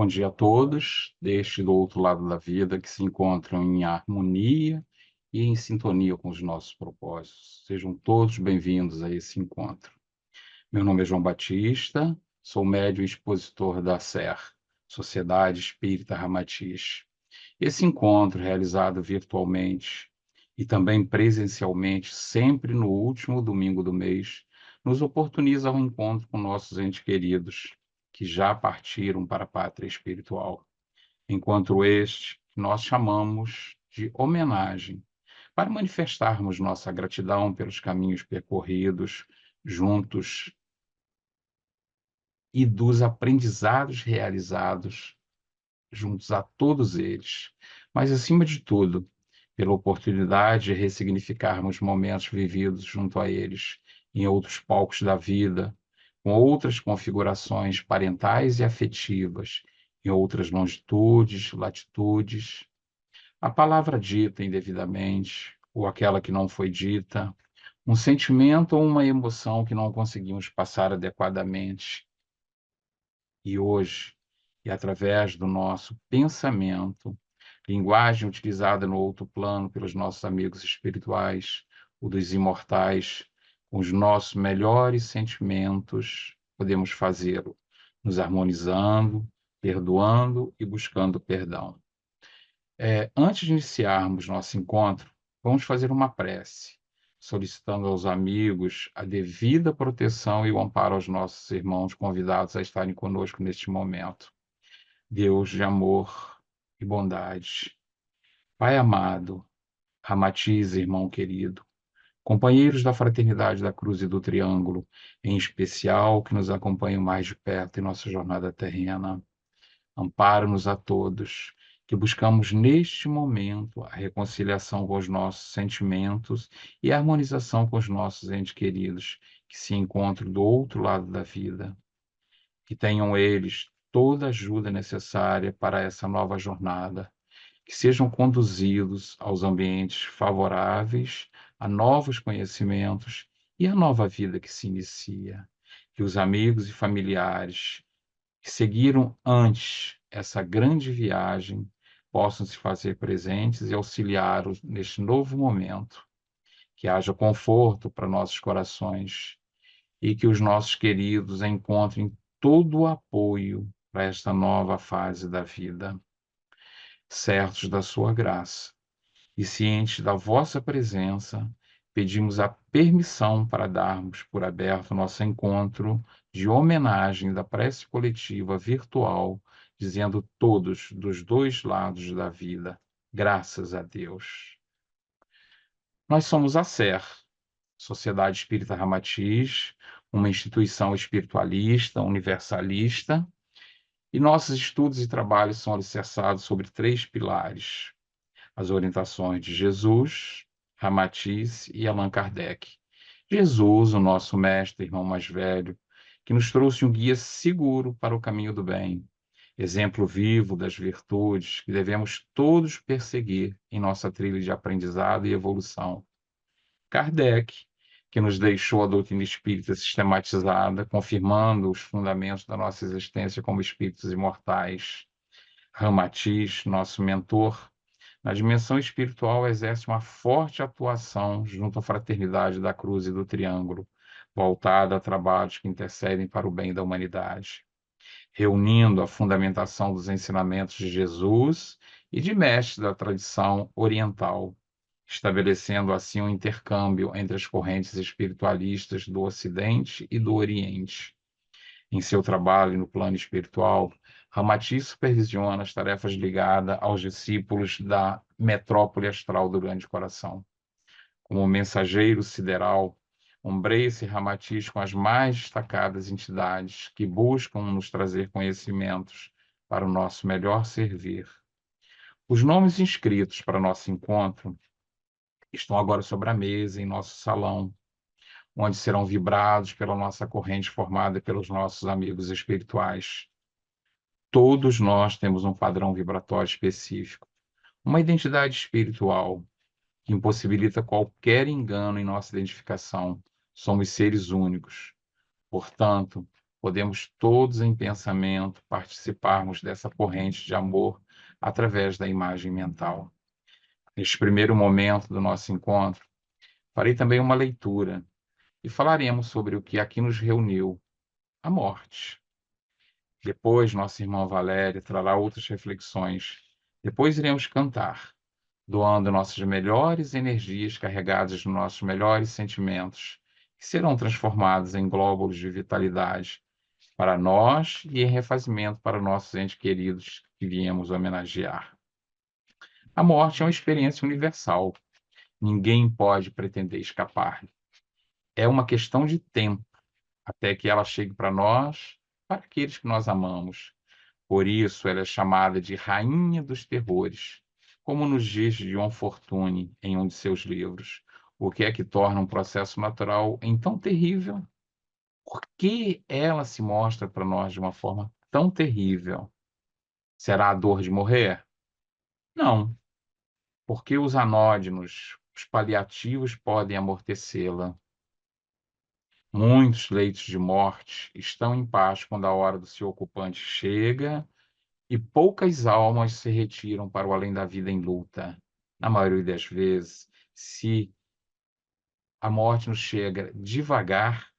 Bom dia a todos, deste do outro lado da vida, que se encontram em harmonia e em sintonia com os nossos propósitos. Sejam todos bem-vindos a esse encontro. Meu nome é João Batista, sou médium e expositor da SER, Sociedade Espírita Ramatiz. Esse encontro, realizado virtualmente e também presencialmente, sempre no último domingo do mês, nos oportuniza um encontro com nossos entes queridos que já partiram para a pátria espiritual. Encontro este que nós chamamos de homenagem, para manifestarmos nossa gratidão pelos caminhos percorridos juntos e dos aprendizados realizados juntos a todos eles, mas, acima de tudo, pela oportunidade de ressignificarmos momentos vividos junto a eles, em outros palcos da vida, com outras configurações parentais e afetivas, em outras longitudes, latitudes. A palavra dita indevidamente, ou aquela que não foi dita, um sentimento ou uma emoção que não conseguimos passar adequadamente. E hoje, e através do nosso pensamento, linguagem utilizada no outro plano pelos nossos amigos espirituais, o dos imortais, com os nossos melhores sentimentos, podemos fazê-lo, nos harmonizando, perdoando e buscando perdão. Antes de iniciarmos nosso encontro, vamos fazer uma prece, solicitando aos amigos a devida proteção e o amparo aos nossos irmãos convidados a estarem conosco neste momento. Deus de amor e bondade, Pai amado, Ramatiz, irmão querido, companheiros da fraternidade da Cruz e do Triângulo, em especial que nos acompanham mais de perto em nossa jornada terrena, amparo-nos a todos, que buscamos neste momento a reconciliação com os nossos sentimentos e a harmonização com os nossos entes queridos, que se encontram do outro lado da vida. Que tenham eles toda a ajuda necessária para essa nova jornada, que sejam conduzidos aos ambientes favoráveis a novos conhecimentos e a nova vida que se inicia. Que os amigos e familiares que seguiram antes essa grande viagem possam se fazer presentes e auxiliá-los neste novo momento. Que haja conforto para nossos corações e que os nossos queridos encontrem todo o apoio para esta nova fase da vida, certos da sua graça. E cientes da vossa presença, pedimos a permissão para darmos por aberto nosso encontro de homenagem da prece coletiva virtual, dizendo todos dos dois lados da vida, graças a Deus. Nós somos a SER, Sociedade Espírita Ramatiz, uma instituição espiritualista, universalista, e nossos estudos e trabalhos são alicerçados sobre 3 pilares: as orientações de Jesus, Ramatiz e Allan Kardec. Jesus, o nosso mestre, irmão mais velho, que nos trouxe um guia seguro para o caminho do bem, exemplo vivo das virtudes que devemos todos perseguir em nossa trilha de aprendizado e evolução. Kardec, que nos deixou a doutrina espírita sistematizada, confirmando os fundamentos da nossa existência como espíritos imortais. Ramatiz, nosso mentor, na dimensão espiritual, exerce uma forte atuação junto à fraternidade da Cruz e do Triângulo, voltada a trabalhos que intercedem para o bem da humanidade, reunindo a fundamentação dos ensinamentos de Jesus e de mestres da tradição oriental, estabelecendo assim um intercâmbio entre as correntes espiritualistas do Ocidente e do Oriente. Em seu trabalho no plano espiritual, Ramatiz supervisiona as tarefas ligadas aos discípulos da metrópole astral do Grande Coração. Como mensageiro sideral, ombreia-se Ramatiz com as mais destacadas entidades que buscam nos trazer conhecimentos para o nosso melhor servir. Os nomes inscritos para nosso encontro estão agora sobre a mesa em nosso salão, onde serão vibrados pela nossa corrente formada pelos nossos amigos espirituais. Todos nós temos um padrão vibratório específico, uma identidade espiritual que impossibilita qualquer engano em nossa identificação. Somos seres únicos. Portanto, podemos todos em pensamento participarmos dessa corrente de amor através da imagem mental. Neste primeiro momento do nosso encontro, farei também uma leitura e falaremos sobre o que aqui nos reuniu, a morte. Depois, nossa irmã Valéria trará outras reflexões. Depois iremos cantar, doando nossas melhores energias carregadas de nossos melhores sentimentos, que serão transformados em glóbulos de vitalidade para nós e em refazimento para nossos entes queridos que viemos homenagear. A morte é uma experiência universal. Ninguém pode pretender escapar. É uma questão de tempo até que ela chegue para nós, para aqueles que nós amamos. Por isso, ela é chamada de Rainha dos Terrores, como nos diz John Fortune em um de seus livros. O que é que torna um processo natural em tão terrível? Por que ela se mostra para nós de uma forma tão terrível? Será a dor de morrer? Não, porque os anódinos, os paliativos podem amortecê-la. Muitos leitos de morte estão em paz quando a hora do seu ocupante chega e poucas almas se retiram para o além da vida em luta. Na maioria das vezes, se a morte nos chega devagar,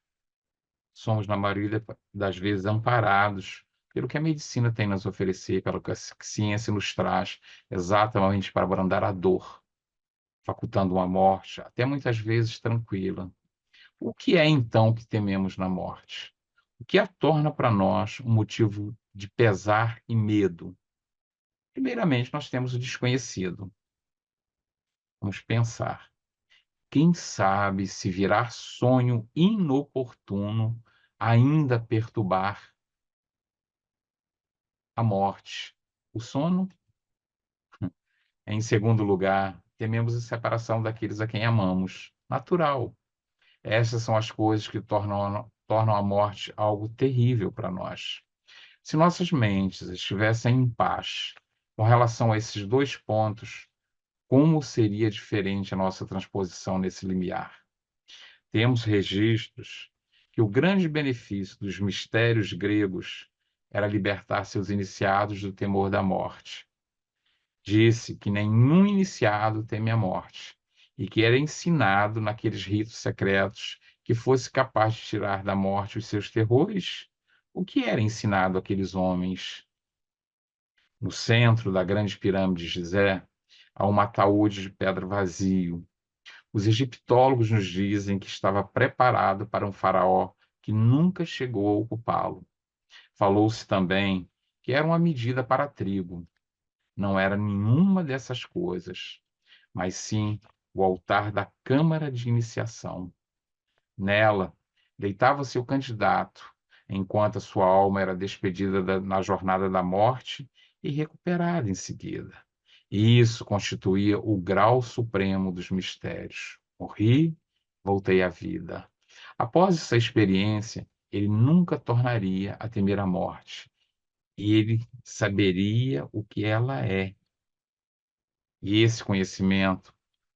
somos, na maioria das vezes, amparados pelo que a medicina tem a nos oferecer, pelo que a ciência nos traz, exatamente para abrandar a dor, facultando uma morte, até muitas vezes tranquila. O que é, então, que tememos na morte? O que a torna para nós um motivo de pesar e medo? Primeiramente, nós temos o desconhecido. Vamos pensar. Quem sabe se virar sonho inoportuno ainda perturbar a morte? O sono? Em segundo lugar, tememos a separação daqueles a quem amamos. Natural. Essas são as coisas que tornam a morte algo terrível para nós. Se nossas mentes estivessem em paz com relação a esses dois pontos, como seria diferente a nossa transposição nesse limiar? Temos registros que o grande benefício dos mistérios gregos era libertar seus iniciados do temor da morte. Disse que nenhum iniciado teme a morte e que era ensinado naqueles ritos secretos que fosse capaz de tirar da morte os seus terrores. O que era ensinado àqueles homens? No centro da grande pirâmide de Gizé, há um ataúde de pedra vazio. Os egiptólogos nos dizem que estava preparado para um faraó que nunca chegou a ocupá-lo. Falou-se também que era uma medida para a tribo. Não era nenhuma dessas coisas, mas sim o altar da câmara de iniciação. Nela, deitava-se o candidato, enquanto a sua alma era despedida na jornada da morte e recuperada em seguida. E isso constituía o grau supremo dos mistérios. Morri, voltei à vida. Após essa experiência, ele nunca tornaria a temer a morte. E ele saberia o que ela é. E esse conhecimento,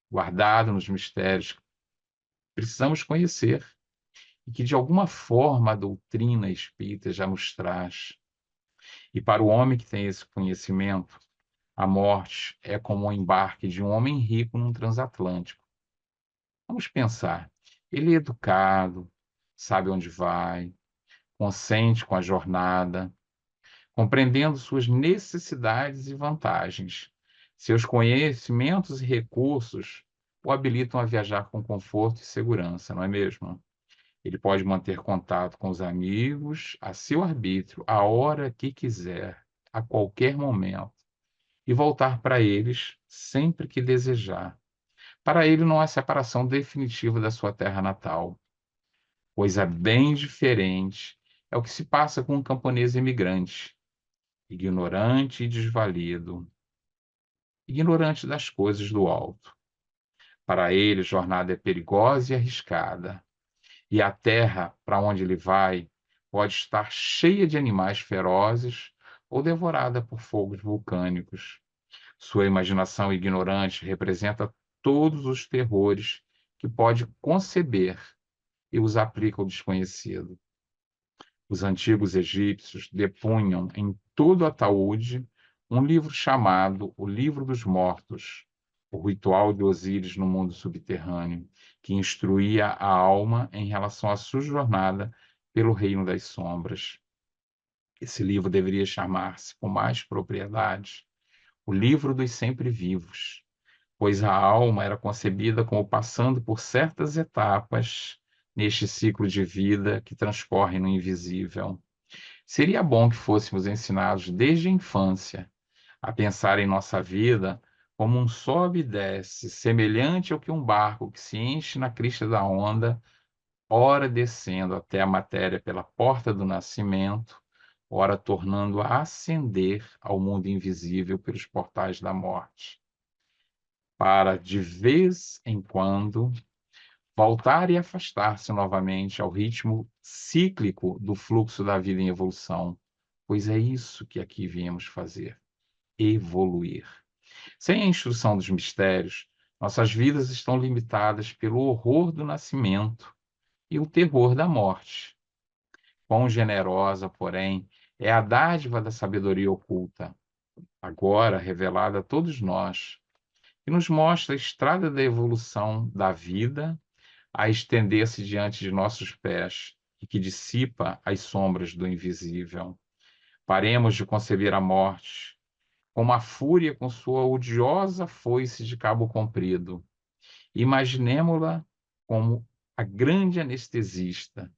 guardado nos mistérios, precisamos conhecer e que, de alguma forma, a doutrina espírita já nos traz. E para o homem que tem esse conhecimento, a morte é como o embarque de um homem rico num transatlântico. Vamos pensar, ele é educado, sabe onde vai, consente com a jornada, compreendendo suas necessidades e vantagens. Seus conhecimentos e recursos o habilitam a viajar com conforto e segurança, não é mesmo? Ele pode manter contato com os amigos a seu arbítrio, a hora que quiser, a qualquer momento, e voltar para eles sempre que desejar. Para ele não há separação definitiva da sua terra natal. Coisa bem diferente é o que se passa com um camponês imigrante, ignorante e desvalido, ignorante das coisas do alto. Para ele, a jornada é perigosa e arriscada, e a terra para onde ele vai pode estar cheia de animais ferozes ou devorada por fogos vulcânicos. Sua imaginação ignorante representa todos os terrores que pode conceber e os aplica ao desconhecido. Os antigos egípcios depunham em todo ataúde um livro chamado o Livro dos Mortos, o ritual de Osíris no mundo subterrâneo, que instruía a alma em relação à sua jornada pelo reino das sombras. Esse livro deveria chamar-se, com mais propriedade, o Livro dos Sempre-Vivos, pois a alma era concebida como passando por certas etapas neste ciclo de vida que transcorre no invisível. Seria bom que fôssemos ensinados desde a infância a pensar em nossa vida como um sobe e desce, semelhante ao que um barco que se enche na crista da onda, ora descendo até a matéria pela porta do nascimento, ora tornando a ascender ao mundo invisível pelos portais da morte, para de vez em quando voltar e afastar-se novamente ao ritmo cíclico do fluxo da vida em evolução, pois é isso que aqui viemos fazer: evoluir. Sem a instrução dos mistérios, nossas vidas estão limitadas pelo horror do nascimento e o terror da morte. Quão generosa, porém, é a dádiva da sabedoria oculta, agora revelada a todos nós, que nos mostra a estrada da evolução da vida a estender-se diante de nossos pés e que dissipa as sombras do invisível. Paremos de conceber a morte como a fúria com sua odiosa foice de cabo comprido. Imaginemo-la como a grande anestesista,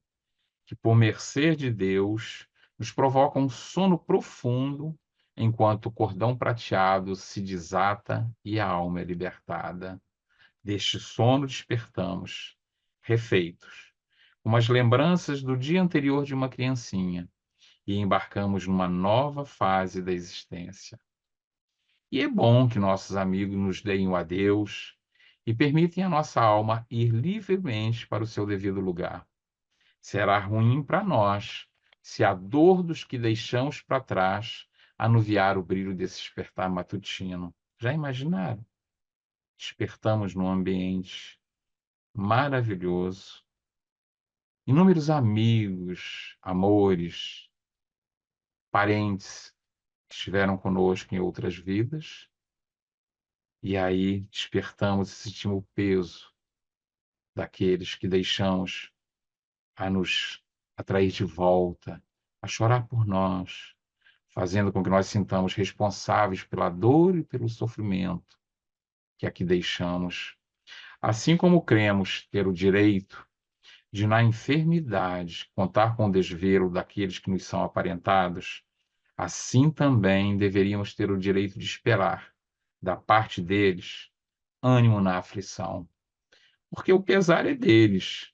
que, por mercê de Deus, nos provoca um sono profundo, enquanto o cordão prateado se desata e a alma é libertada. Deste sono despertamos, refeitos, como as lembranças do dia anterior de uma criancinha, e embarcamos numa nova fase da existência. E é bom que nossos amigos nos deem o adeus e permitem a nossa alma ir livremente para o seu devido lugar. Será ruim para nós se a dor dos que deixamos para trás anuviar o brilho desse despertar matutino. Já imaginaram? Despertamos num ambiente maravilhoso, inúmeros amigos, amores, parentes que estiveram conosco em outras vidas, e aí despertamos e sentimos o peso daqueles que deixamos a nos atrair de volta, a chorar por nós, fazendo com que nós sintamos responsáveis pela dor e pelo sofrimento que aqui deixamos. Assim como cremos ter o direito de, na enfermidade, contar com o desvelo daqueles que nos são aparentados, assim também deveríamos ter o direito de esperar, da parte deles, ânimo na aflição, porque o pesar é deles,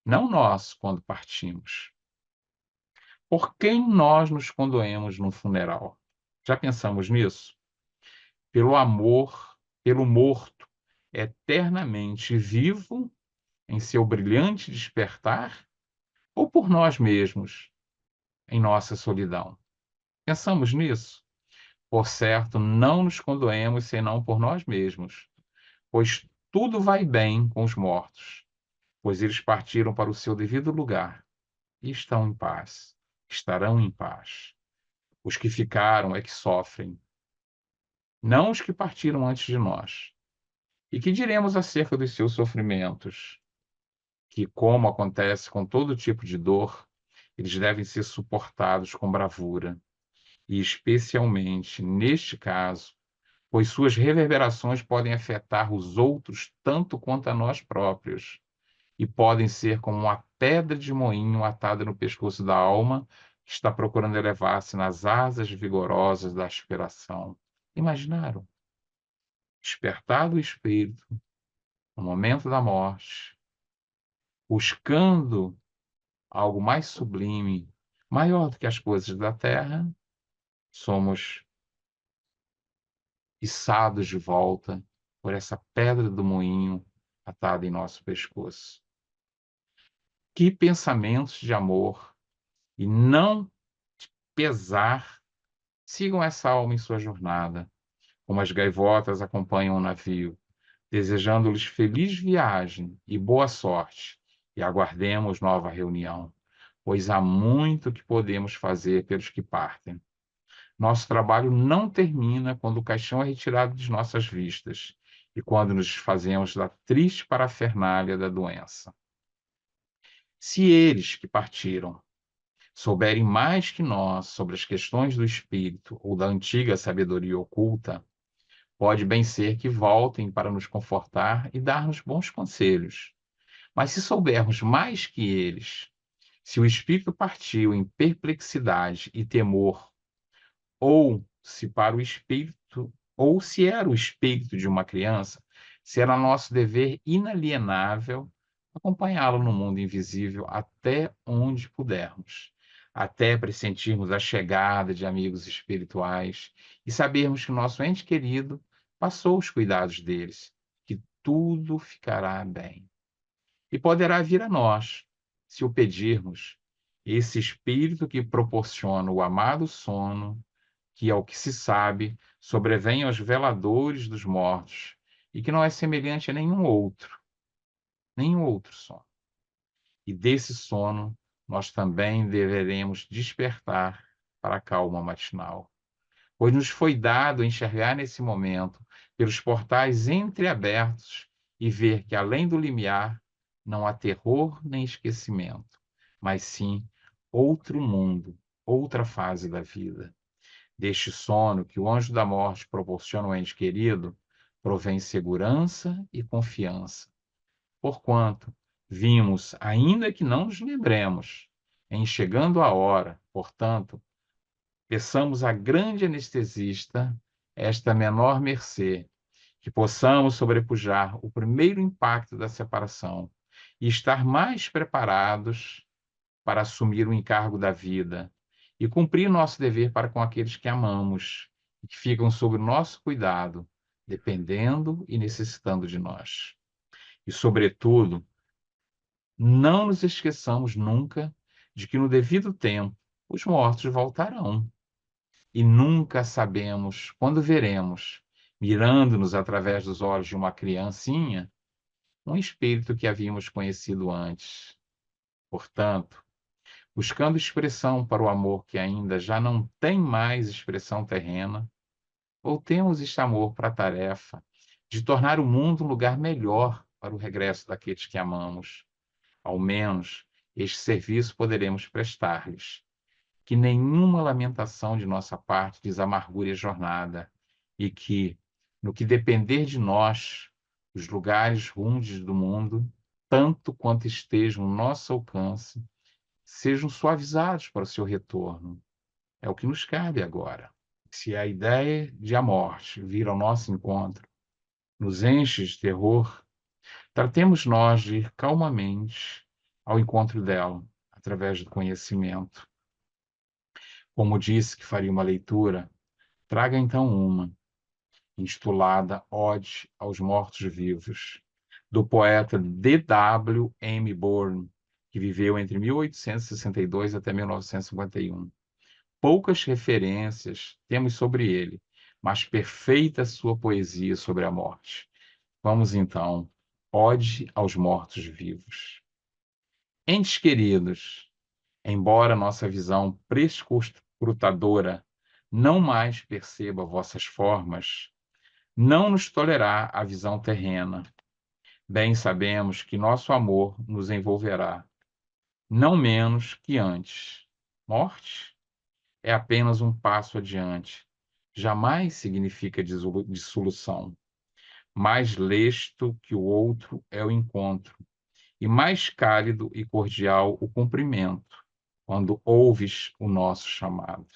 não nós, quando partimos. Por quem nós nos condoemos no funeral? Já pensamos nisso? Pelo amor, pelo morto, eternamente vivo em seu brilhante despertar, ou por nós mesmos, em nossa solidão? Pensamos nisso? Por certo, não nos condoemos senão por nós mesmos, pois tudo vai bem com os mortos, pois eles partiram para o seu devido lugar e estão em paz, estarão em paz. Os que ficaram é que sofrem, não os que partiram antes de nós. E que diremos acerca dos seus sofrimentos? Que, como acontece com todo tipo de dor, eles devem ser suportados com bravura, e especialmente neste caso, pois suas reverberações podem afetar os outros tanto quanto a nós próprios, e podem ser como uma pedra de moinho atada no pescoço da alma que está procurando elevar-se nas asas vigorosas da aspiração. Imaginaram? Despertar do espírito, no momento da morte, buscando algo mais sublime, maior do que as coisas da terra, somos içados de volta por essa pedra do moinho atada em nosso pescoço. Que pensamentos de amor e não de pesar sigam essa alma em sua jornada, como as gaivotas acompanham o navio, desejando-lhes feliz viagem e boa sorte, e aguardemos nova reunião. pois há muito que podemos fazer pelos que partem. Nosso trabalho não termina quando o caixão é retirado de nossas vistas e quando nos desfazemos da triste parafernália da doença. Se eles que partiram souberem mais que nós sobre as questões do espírito ou da antiga sabedoria oculta, pode bem ser que voltem para nos confortar e dar-nos bons conselhos. Mas se soubermos mais que eles, se o espírito partiu em perplexidade e temor, ou se para o espírito, ou se era o espírito de uma criança, se era nosso dever inalienável acompanhá-lo no mundo invisível até onde pudermos, até pressentirmos a chegada de amigos espirituais e sabermos que o nosso ente querido passou os cuidados deles, que tudo ficará bem. E poderá vir a nós, se o pedirmos, esse espírito que proporciona o amado sono, que, ao que se sabe, sobrevém aos veladores dos mortos, e que não é semelhante a nenhum outro sono. E desse sono nós também deveremos despertar para a calma matinal, pois nos foi dado enxergar nesse momento pelos portais entreabertos e ver que, além do limiar, não há terror nem esquecimento, mas sim outro mundo, outra fase da vida. Deste sono que o anjo da morte proporciona ao ente querido, provém segurança e confiança, porquanto vimos, ainda que não nos lembremos, em chegando a hora, portanto, peçamos à grande anestesista esta menor mercê, que possamos sobrepujar o primeiro impacto da separação e estar mais preparados para assumir o encargo da vida e cumprir nosso dever para com aqueles que amamos e que ficam sob nosso cuidado, dependendo e necessitando de nós. E, sobretudo, não nos esqueçamos nunca de que, no devido tempo, os mortos voltarão. E nunca sabemos quando veremos, mirando-nos através dos olhos de uma criancinha, um espírito que havíamos conhecido antes. Portanto, buscando expressão para o amor que ainda já não tem mais expressão terrena, voltemos este amor para a tarefa de tornar o mundo um lugar melhor para o regresso daqueles que amamos. Ao menos este serviço poderemos prestar-lhes. Que nenhuma lamentação de nossa parte desamargure a jornada e que, no que depender de nós, os lugares rundes do mundo, tanto quanto estejam ao nosso alcance, sejam suavizados para o seu retorno. É o que nos cabe agora. Se a ideia de a morte vir ao nosso encontro nos enche de terror, tratemos nós de ir calmamente ao encontro dela, através do conhecimento. Como disse que faria uma leitura, traga então uma, intitulada Ode aos Mortos-Vivos, do poeta D.W. M. Bourne, que viveu entre 1862 até 1951. Poucas referências temos sobre ele, mas perfeita sua poesia sobre a morte. Vamos então, Ode aos Mortos-Vivos. Entes queridos, embora nossa visão prescrutadora não mais perceba vossas formas, não nos tolerará a visão terrena. Bem sabemos que nosso amor nos envolverá, não menos que antes. Morte é apenas um passo adiante, jamais significa dissolução. Mais lesto que o outro é o encontro, e mais cálido e cordial o cumprimento, quando ouves o nosso chamado.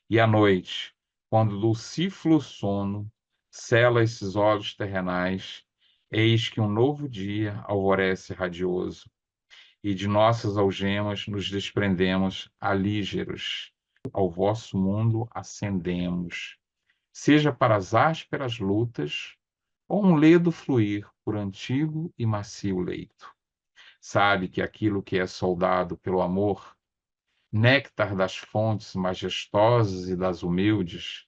E à noite, quando do ciflo sono cela esses olhos terrenais, eis que um novo dia alvorece radioso, e de nossas algemas nos desprendemos alígeros, ao vosso mundo ascendemos, seja para as ásperas lutas, ou um ledo fluir por antigo e macio leito. Sabe que aquilo que é soldado pelo amor, néctar das fontes majestosas e das humildes,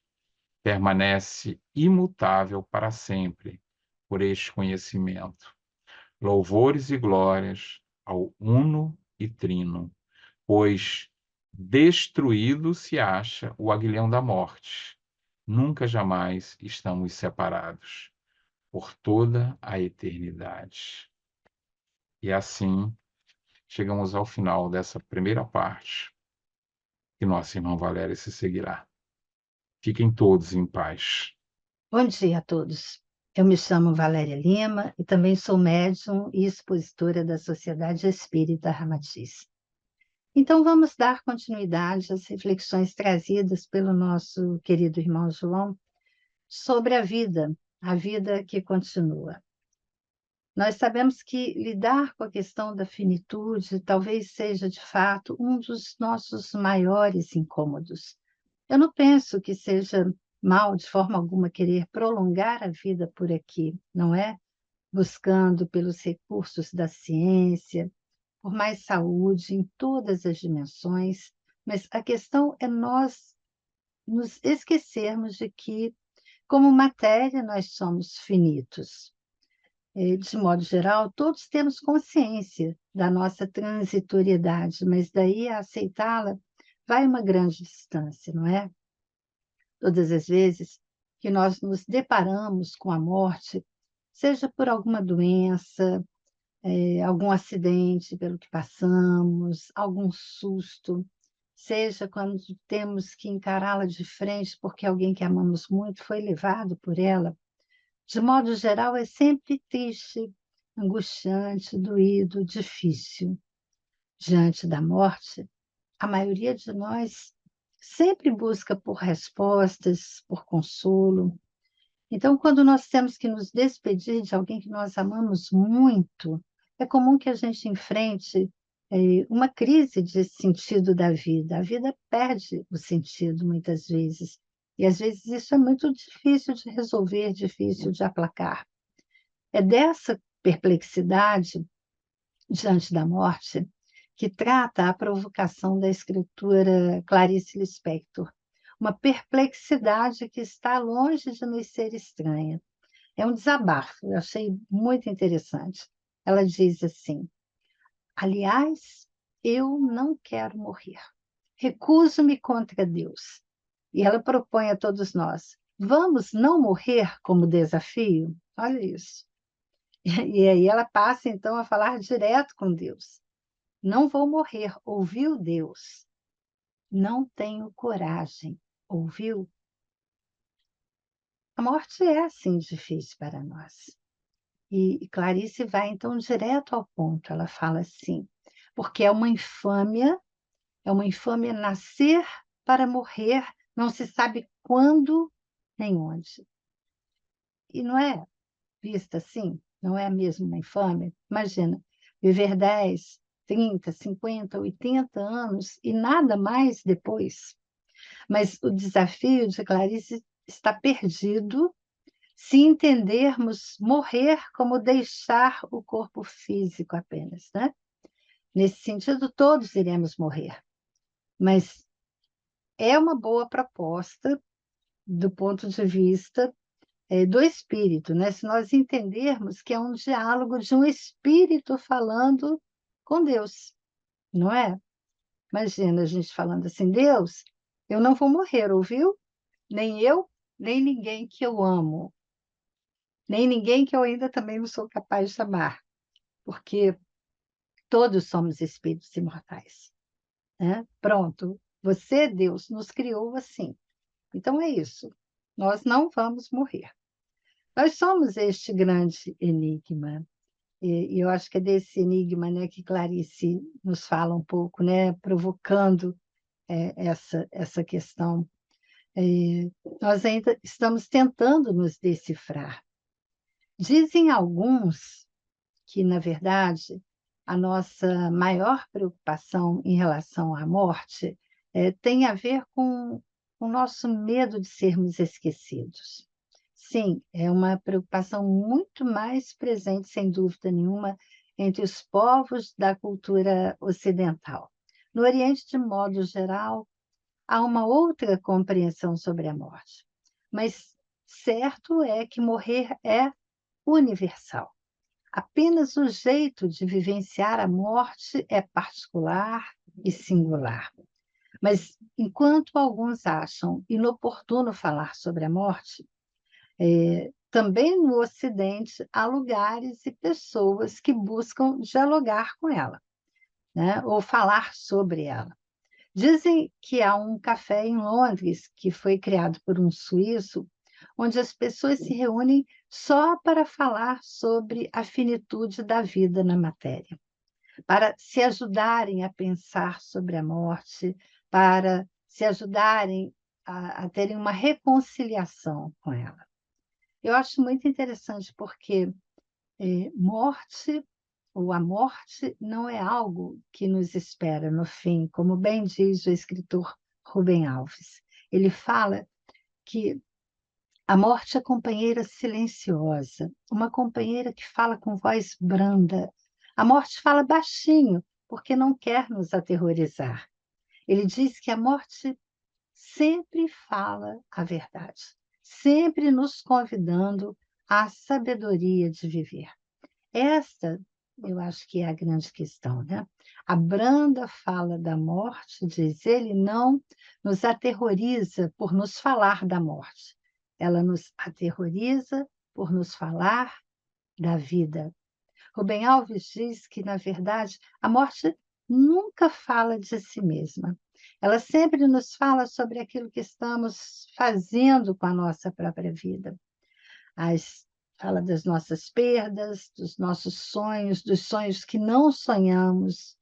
permanece imutável para sempre, por este conhecimento. Louvores e glórias ao Uno e Trino, pois destruído se acha o aguilhão da morte. Nunca jamais estamos separados, por toda a eternidade. E assim chegamos ao final dessa primeira parte, que nosso irmão Valério se seguirá. Fiquem todos em paz. Bom dia a todos. Eu me chamo Valéria Lima e também sou médium e expositora da Sociedade Espírita Ramatiz. Então, vamos dar continuidade às reflexões trazidas pelo nosso querido irmão João sobre a vida que continua. Nós sabemos que lidar com a questão da finitude talvez seja, de fato, um dos nossos maiores incômodos. Eu não penso que seja mal, de forma alguma, querer prolongar a vida por aqui, não é? Buscando pelos recursos da ciência, por mais saúde em todas as dimensões, mas a questão é nós nos esquecermos de que, como matéria, nós somos finitos. De modo geral, todos temos consciência da nossa transitoriedade, mas daí a aceitá-la vai uma grande distância, não é? Todas as vezes que nós nos deparamos com a morte, seja por alguma doença, algum acidente pelo que passamos, algum susto, seja quando temos que encará-la de frente porque alguém que amamos muito foi levado por ela, de modo geral é sempre triste, angustiante, doído, difícil. Diante da morte, a maioria de nós sempre busca por respostas, por consolo. Então, quando nós temos que nos despedir de alguém que nós amamos muito, é comum que a gente enfrente uma crise de sentido da vida. A vida perde o sentido muitas vezes. E às vezes isso é muito difícil de resolver, difícil de aplacar. É dessa perplexidade diante da morte que trata a provocação da escritora Clarice Lispector, uma perplexidade que está longe de nos ser estranha. É um desabafo, eu achei muito interessante. Ela diz assim: aliás, eu não quero morrer. Recuso-me contra Deus. E ela propõe a todos nós: vamos não morrer como desafio? Olha isso. E aí ela passa então a falar direto com Deus. Não vou morrer, ouviu Deus? Não tenho coragem, ouviu? A morte é assim difícil para nós. E Clarice vai então direto ao ponto. Ela fala assim: porque é uma infâmia nascer para morrer, não se sabe quando nem onde. E não é vista assim? Não é mesmo uma infâmia? Imagina, viver 10, 30, 50, 80 anos e nada mais depois. Mas o desafio de Clarice está perdido se entendermos morrer como deixar o corpo físico apenas, né? Nesse sentido, todos iremos morrer, mas é uma boa proposta do ponto de vista do espírito, né? Se nós entendermos que é um diálogo de um espírito falando com Deus, não é? Imagina a gente falando assim: Deus, eu não vou morrer, ouviu? Nem eu, nem ninguém que eu amo, nem ninguém que eu ainda também não sou capaz de amar, porque todos somos espíritos imortais, né? Pronto, você, Deus, nos criou assim. Então é isso, nós não vamos morrer. Nós somos este grande enigma, e eu acho que é desse enigma, né, que Clarice nos fala um pouco, né, provocando essa questão. Nós ainda estamos tentando nos decifrar. Dizem alguns que, na verdade, a nossa maior preocupação em relação à morte tem a ver com o nosso medo de sermos esquecidos. Sim, é uma preocupação muito mais presente, sem dúvida nenhuma, entre os povos da cultura ocidental. No Oriente, de modo geral, há uma outra compreensão sobre a morte. Mas certo é que morrer é universal. Apenas o jeito de vivenciar a morte é particular, e singular. Mas, enquanto alguns acham inoportuno falar sobre a morte, também no Ocidente há lugares e pessoas que buscam dialogar com ela, né? Ou falar sobre ela. Dizem que há um café em Londres que foi criado por um suíço, onde as pessoas se reúnem só para falar sobre a finitude da vida na matéria, para se ajudarem a pensar sobre a morte, para se ajudarem a terem uma reconciliação com ela. Eu acho muito interessante porque morte ou a morte não é algo que nos espera no fim, como bem diz o escritor Rubem Alves. Ele fala que a morte é companheira silenciosa, uma companheira que fala com voz branda. A morte fala baixinho, porque não quer nos aterrorizar. Ele diz que a morte sempre fala a verdade, sempre nos convidando à sabedoria de viver. Esta, eu acho que é a grande questão, né? A branda fala da morte, diz ele, não nos aterroriza por nos falar da morte. Ela nos aterroriza por nos falar da vida. Rubem Alves diz que, na verdade, a morte nunca fala de si mesma. Ela sempre nos fala sobre aquilo que estamos fazendo com a nossa própria vida. Fala das nossas perdas, dos nossos sonhos, dos sonhos que não sonhamos,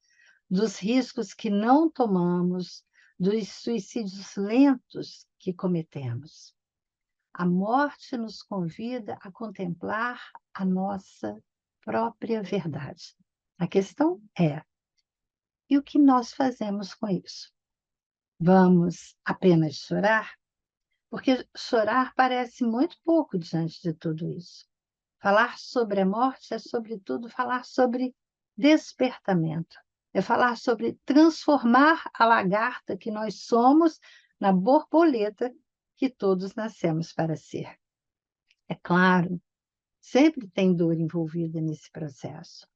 dos riscos que não tomamos, dos suicídios lentos que cometemos. A morte nos convida a contemplar a nossa própria verdade. A questão é: e o que nós fazemos com isso? Vamos apenas chorar? Porque chorar parece muito pouco diante de tudo isso. Falar sobre a morte é, sobretudo, falar sobre despertamento. É falar sobre transformar a lagarta que nós somos na borboleta que todos nascemos para ser. É claro, sempre tem dor envolvida nesse processo.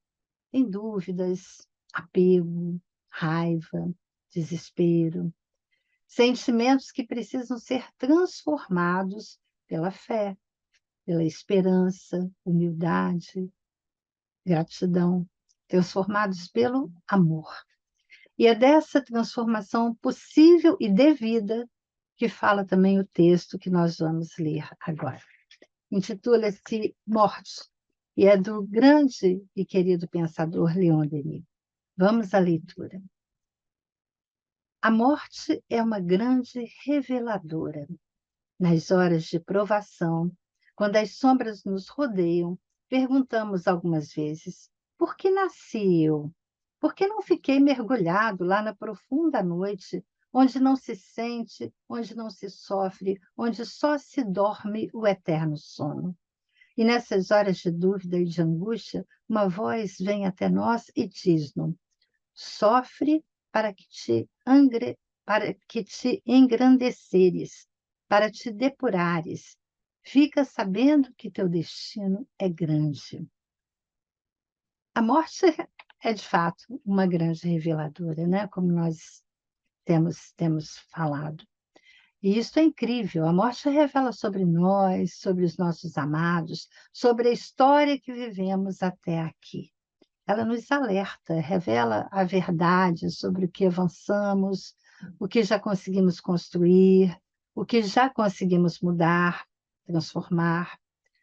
Tem dúvidas, apego, raiva, desespero, sentimentos que precisam ser transformados pela fé, pela esperança, humildade, gratidão, transformados pelo amor. E é dessa transformação possível e devida que fala também o texto que nós vamos ler agora. Intitula-se Morte, e é do grande e querido pensador Leon Denis. Vamos à leitura. A morte é uma grande reveladora. Nas horas de provação, quando as sombras nos rodeiam, perguntamos algumas vezes: por que nasci eu? Por que não fiquei mergulhado lá na profunda noite, onde não se sente, onde não se sofre, onde só se dorme o eterno sono? E nessas horas de dúvida e de angústia, uma voz vem até nós e diz-nos: sofre para que para que te engrandeceres, para te depurares. Fica sabendo que teu destino é grande. A morte é, de fato, uma grande reveladora, né? Como nós temos falado. E isso é incrível. A morte revela sobre nós, sobre os nossos amados, sobre a história que vivemos até aqui. Ela nos alerta, revela a verdade sobre o que avançamos, o que já conseguimos construir, o que já conseguimos mudar, transformar,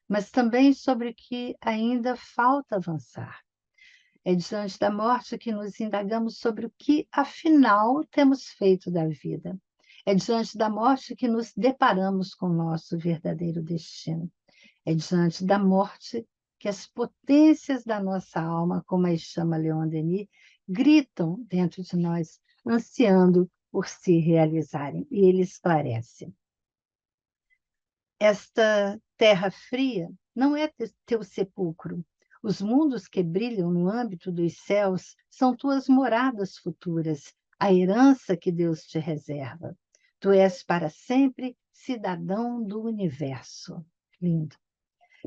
mas também sobre o que ainda falta avançar. É diante da morte que nos indagamos sobre o que, afinal, temos feito da vida. É diante da morte que nos deparamos com o nosso verdadeiro destino. É diante da morte que as potências da nossa alma, como as chama Leon Denis, gritam dentro de nós, ansiando por se realizarem. E ele esclarece: esta terra fria não é teu sepulcro. Os mundos que brilham no âmbito dos céus são tuas moradas futuras, a herança que Deus te reserva. Tu és para sempre cidadão do universo. Lindo.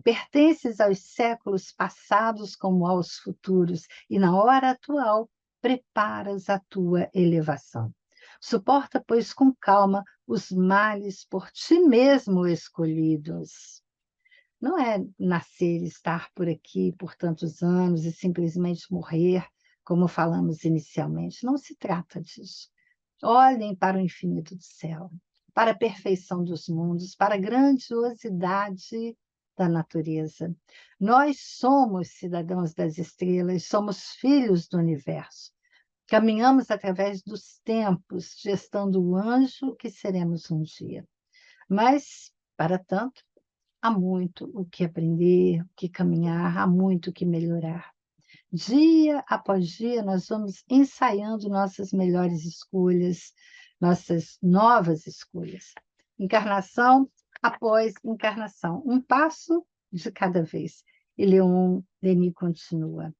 Pertences aos séculos passados como aos futuros, e na hora atual preparas a tua elevação. Suporta, pois, com calma os males por ti mesmo escolhidos. Não é nascer e estar por aqui por tantos anos e simplesmente morrer, como falamos inicialmente. Não se trata disso. Olhem para o infinito do céu, para a perfeição dos mundos, para a grandiosidade da natureza. Nós somos cidadãos das estrelas, somos filhos do universo. Caminhamos através dos tempos, gestando o anjo que seremos um dia. Mas, para tanto, há muito o que aprender, o que caminhar, há muito o que melhorar. Dia após dia, nós vamos ensaiando nossas melhores escolhas, nossas novas escolhas. Encarnação após encarnação, um passo de cada vez. E Leon Denis continua.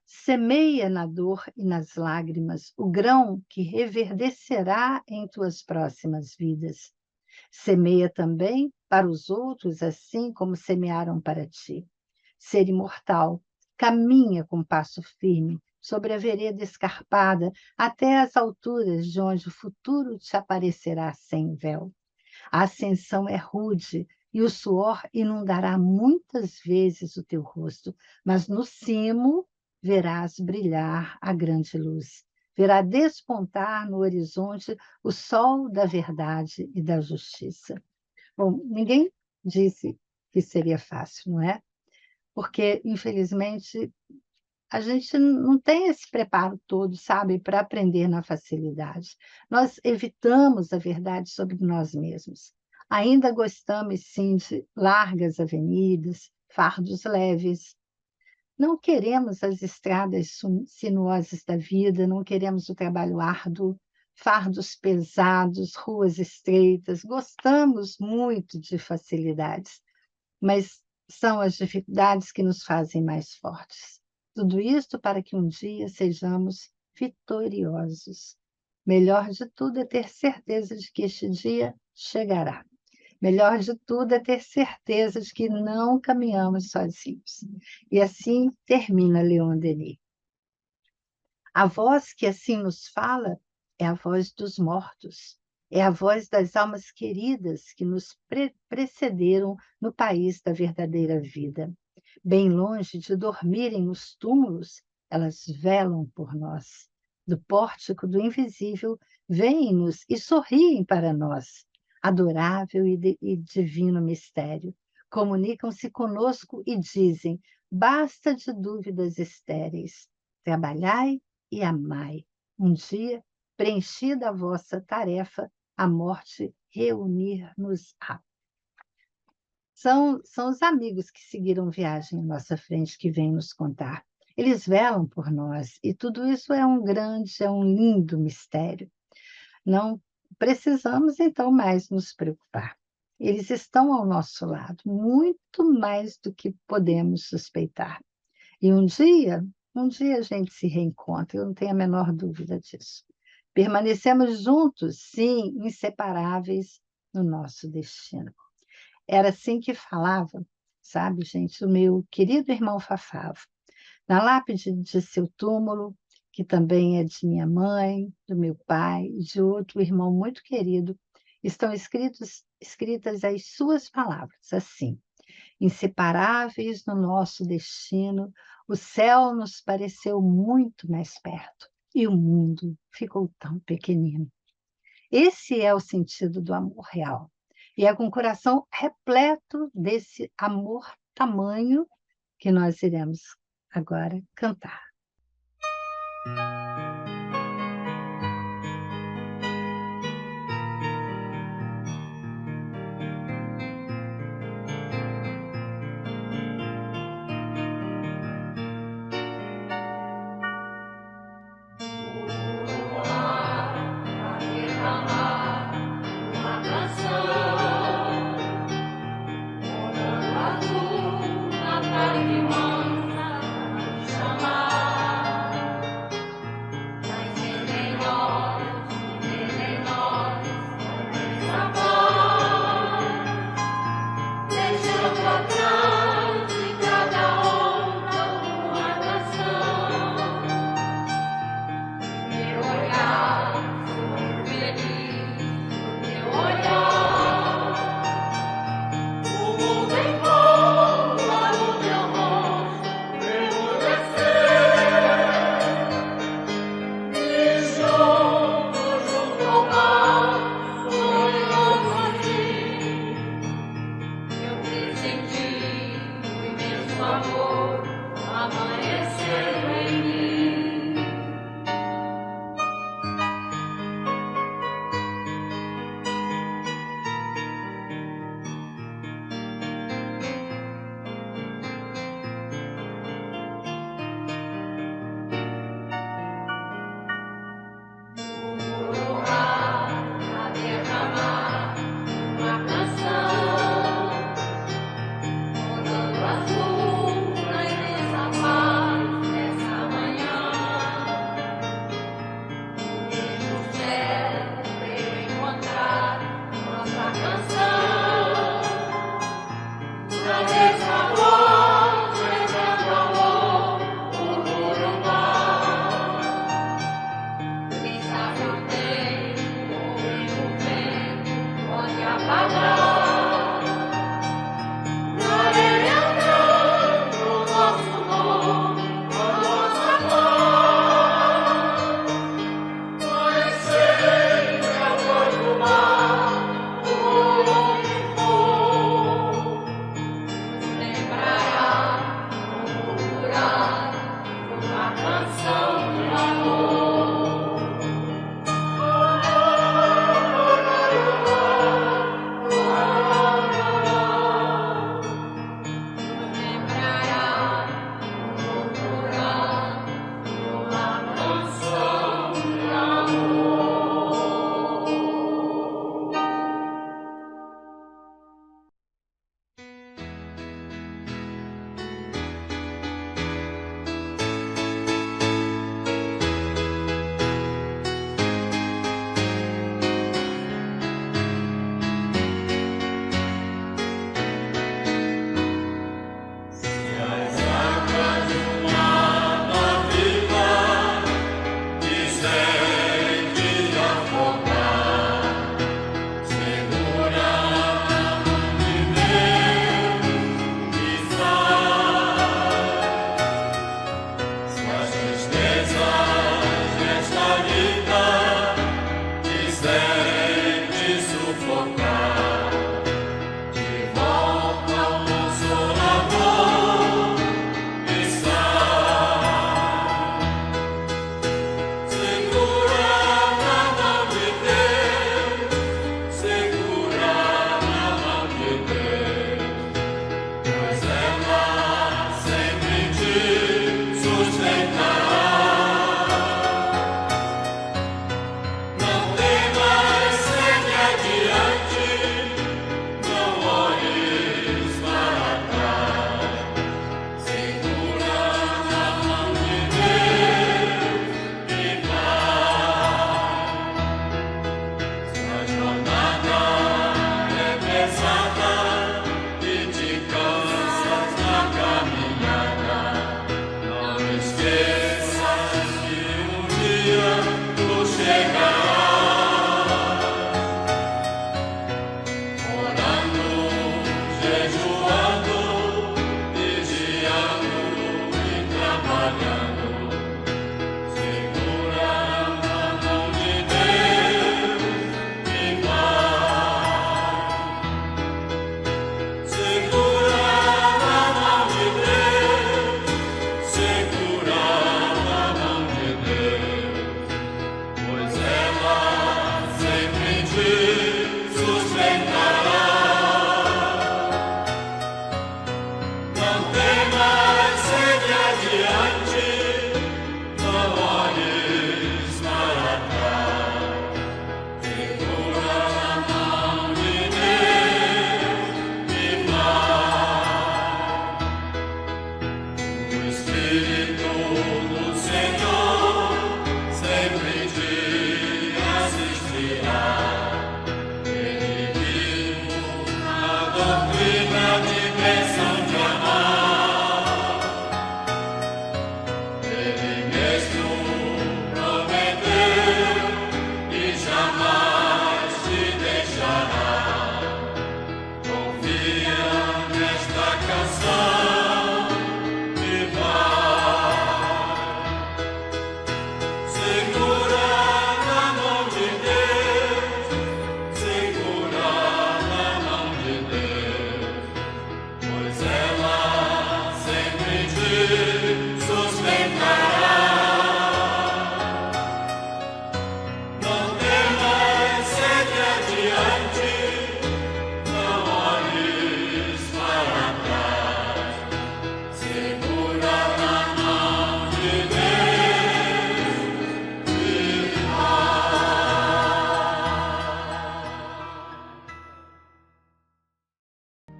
Semeia na dor e nas lágrimas o grão que reverdecerá em tuas próximas vidas. Semeia também para os outros, assim como semearam para ti. Ser imortal, caminha com passo firme sobre a vereda escarpada até as alturas de onde o futuro te aparecerá sem véu. A ascensão é rude e o suor inundará muitas vezes o teu rosto, mas no cimo verás brilhar a grande luz. Verá despontar no horizonte o sol da verdade e da justiça. Bom, ninguém disse que seria fácil, não é? Porque, infelizmente, a gente não tem esse preparo todo, sabe, para aprender na facilidade. Nós evitamos a verdade sobre nós mesmos. Ainda gostamos, sim, de largas avenidas, fardos leves. Não queremos as estradas sinuosas da vida, não queremos o trabalho árduo, fardos pesados, ruas estreitas. Gostamos muito de facilidades, mas são as dificuldades que nos fazem mais fortes. Tudo isto para que um dia sejamos vitoriosos. Melhor de tudo é ter certeza de que este dia chegará. Melhor de tudo é ter certeza de que não caminhamos sozinhos. E assim termina Leon Denis. A voz que assim nos fala é a voz dos mortos, é a voz das almas queridas que nos precederam no país da verdadeira vida. Bem longe de dormirem nos túmulos, elas velam por nós. Do pórtico do invisível, vêm-nos e sorriem para nós. Adorável e divino mistério. Comunicam-se conosco e dizem: basta de dúvidas estéreis. Trabalhai e amai. Um dia, preenchida a vossa tarefa, a morte reunir-nos-á. São os amigos que seguiram viagem à nossa frente que vêm nos contar. Eles velam por nós e tudo isso é um lindo mistério. Não precisamos, então, mais nos preocupar. Eles estão ao nosso lado, muito mais do que podemos suspeitar. E um dia a gente se reencontra, eu não tenho a menor dúvida disso. Permanecemos juntos, sim, inseparáveis no nosso destino. Era assim que falava, sabe, gente, o meu querido irmão Fafavo. Na lápide de seu túmulo, que também é de minha mãe, do meu pai e de outro irmão muito querido, estão escritas as suas palavras, assim: inseparáveis no nosso destino, o céu nos pareceu muito mais perto e o mundo ficou tão pequenino. Esse é o sentido do amor real. E é com o coração repleto desse amor tamanho que nós iremos agora cantar. Uma canção, por azul, na igreja paz.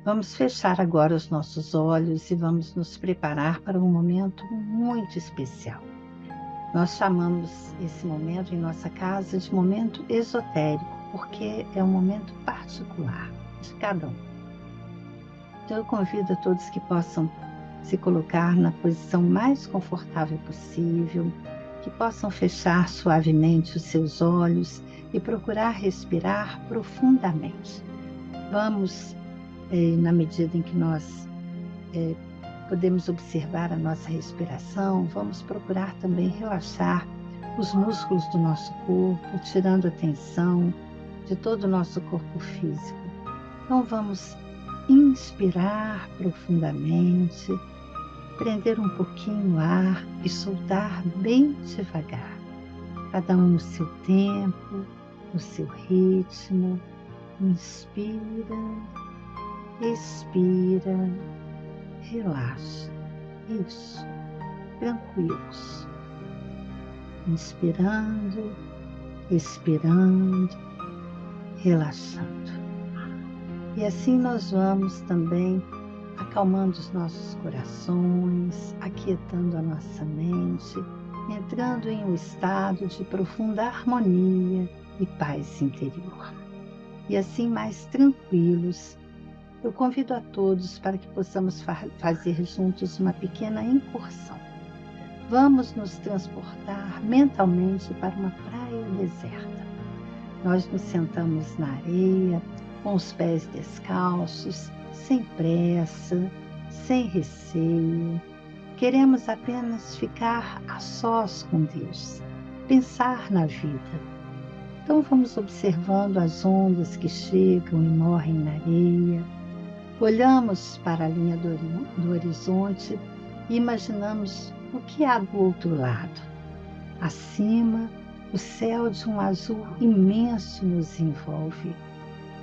Vamos fechar agora os nossos olhos e vamos nos preparar para um momento muito especial. Nós chamamos esse momento em nossa casa de momento esotérico, porque é um momento particular de cada um. Então, eu convido a todos que possam se colocar na posição mais confortável possível, que possam fechar suavemente os seus olhos e procurar respirar profundamente. Vamos, na medida em que nós podemos observar a nossa respiração, vamos procurar também relaxar os músculos do nosso corpo, tirando a tensão de todo o nosso corpo físico. Então, vamos inspirar profundamente, prender um pouquinho o ar e soltar bem devagar. Cada um no seu tempo, no seu ritmo. Inspira, expira, relaxa. Isso, tranquilos. Inspirando, expirando, relaxando. E assim nós vamos também acalmando os nossos corações, aquietando a nossa mente, entrando em um estado de profunda harmonia e paz interior. E assim, mais tranquilos, eu convido a todos para que possamos fazer juntos uma pequena incursão. Vamos nos transportar mentalmente para uma praia deserta. Nós nos sentamos na areia, com os pés descalços, sem pressa, sem receio. Queremos apenas ficar a sós com Deus, pensar na vida. Então vamos observando as ondas que chegam e morrem na areia. Olhamos para a linha do horizonte e imaginamos o que há do outro lado. Acima, o céu de um azul imenso nos envolve.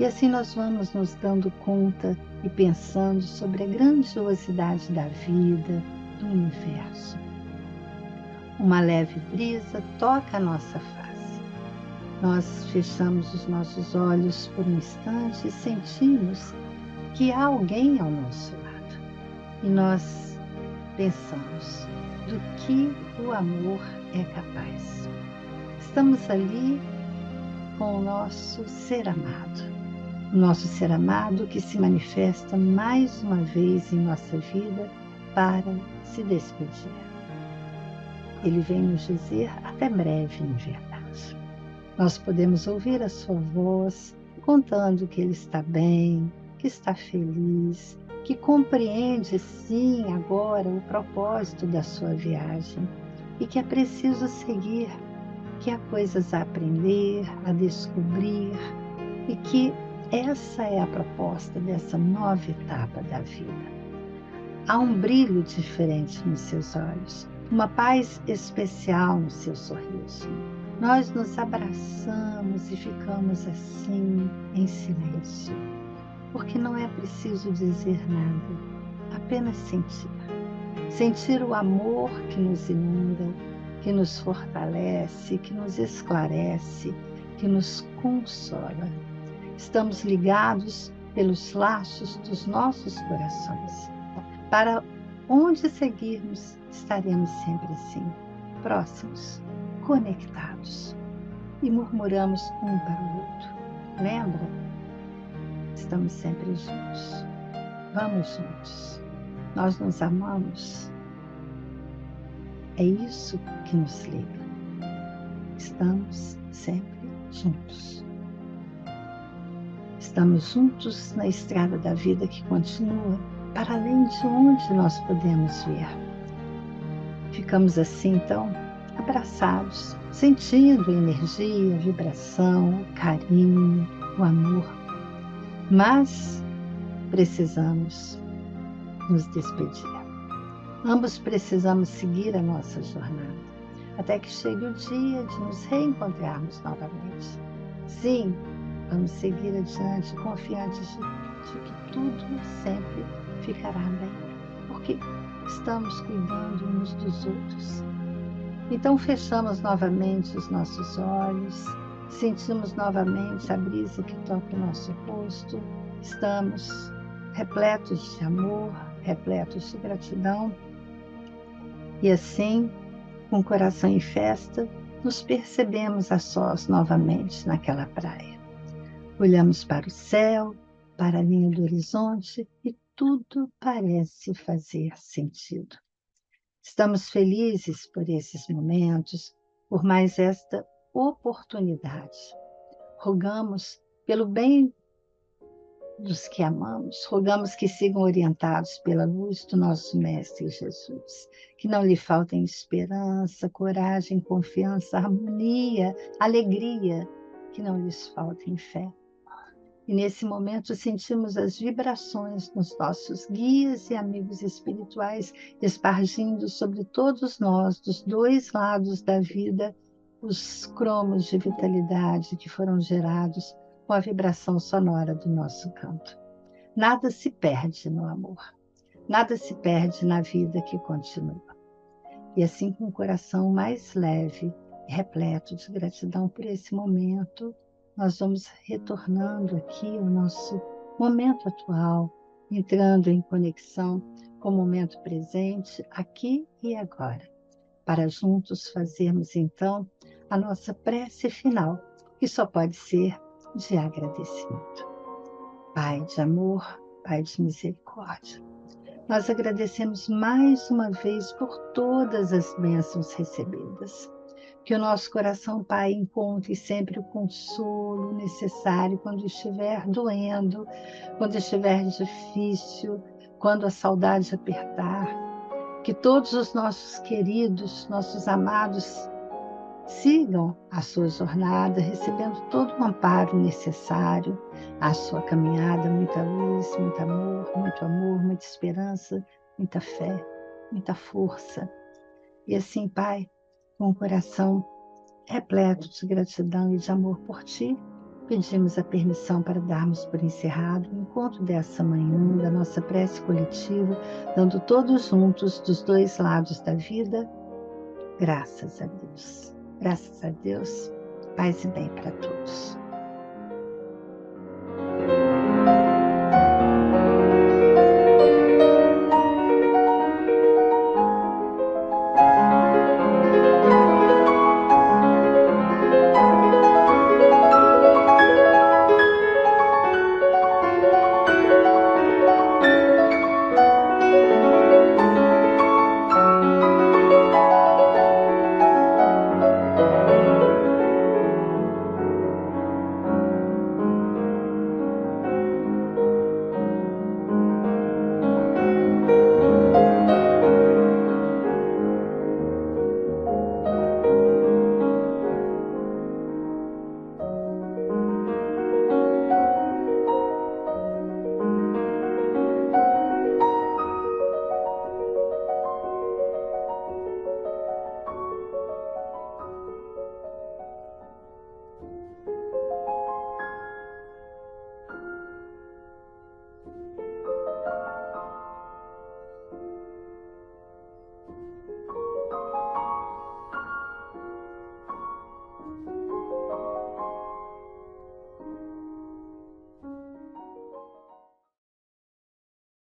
E assim nós vamos nos dando conta e pensando sobre a grandiosidade da vida, do universo. Uma leve brisa toca a nossa face. Nós fechamos os nossos olhos por um instante e sentimos que há alguém ao nosso lado. E nós pensamos do que o amor é capaz. Estamos ali com o nosso ser amado. O nosso ser amado que se manifesta mais uma vez em nossa vida para se despedir. Ele vem nos dizer até breve, em verdade. Nós podemos ouvir a sua voz contando que ele está bem, que está feliz, que compreende sim agora o propósito da sua viagem e que é preciso seguir, que há coisas a aprender, a descobrir e que essa é a proposta dessa nova etapa da vida. Há um brilho diferente nos seus olhos, uma paz especial no seu sorriso. Nós nos abraçamos e ficamos assim, em silêncio, porque não é preciso dizer nada, apenas sentir. Sentir o amor que nos inunda, que nos fortalece, que nos esclarece, que nos consola. Estamos ligados pelos laços dos nossos corações. Para onde seguirmos, estaremos sempre assim, próximos, conectados. E murmuramos um para o outro. Lembra? Estamos sempre juntos. Vamos juntos. Nós nos amamos. É isso que nos liga. Estamos sempre juntos. Estamos juntos na estrada da vida que continua para além de onde nós podemos ver. Ficamos assim, então, abraçados, sentindo a energia, a vibração, o carinho, o amor. Mas precisamos nos despedir. Ambos precisamos seguir a nossa jornada, até que chegue o dia de nos reencontrarmos novamente. Sim, vamos seguir adiante, confiantes de que tudo sempre ficará bem, porque estamos cuidando uns dos outros. Então fechamos novamente os nossos olhos, sentimos novamente a brisa que toca o nosso rosto, estamos repletos de amor, repletos de gratidão. E assim, com o coração em festa, nos percebemos a sós novamente naquela praia. Olhamos para o céu, para a linha do horizonte e tudo parece fazer sentido. Estamos felizes por esses momentos, por mais esta oportunidade. Rogamos pelo bem dos que amamos, rogamos que sigam orientados pela luz do nosso Mestre Jesus, que não lhe faltem esperança, coragem, confiança, harmonia, alegria, que não lhes faltem fé. E nesse momento sentimos as vibrações dos nossos guias e amigos espirituais espargindo sobre todos nós, dos dois lados da vida, os cromos de vitalidade que foram gerados com a vibração sonora do nosso canto. Nada se perde no amor, nada se perde na vida que continua. E assim, com o coração mais leve e repleto de gratidão por esse momento, nós vamos retornando aqui ao nosso momento atual, entrando em conexão com o momento presente, aqui e agora, para juntos fazermos então a nossa prece final, que só pode ser de agradecimento. Pai de amor, Pai de misericórdia, nós agradecemos mais uma vez por todas as bênçãos recebidas. Que o nosso coração, Pai, encontre sempre o consolo necessário quando estiver doendo, quando estiver difícil, quando a saudade apertar. Que todos os nossos queridos, nossos amados, sigam a sua jornada, recebendo todo o amparo necessário à sua caminhada, muita luz, muito amor, muita esperança, muita fé, muita força. E assim, Pai, com o coração repleto de gratidão e de amor por Ti, pedimos a permissão para darmos por encerrado o encontro dessa manhã, da nossa prece coletiva, dando todos juntos, dos dois lados da vida, graças a Deus. Graças a Deus, paz e bem para todos.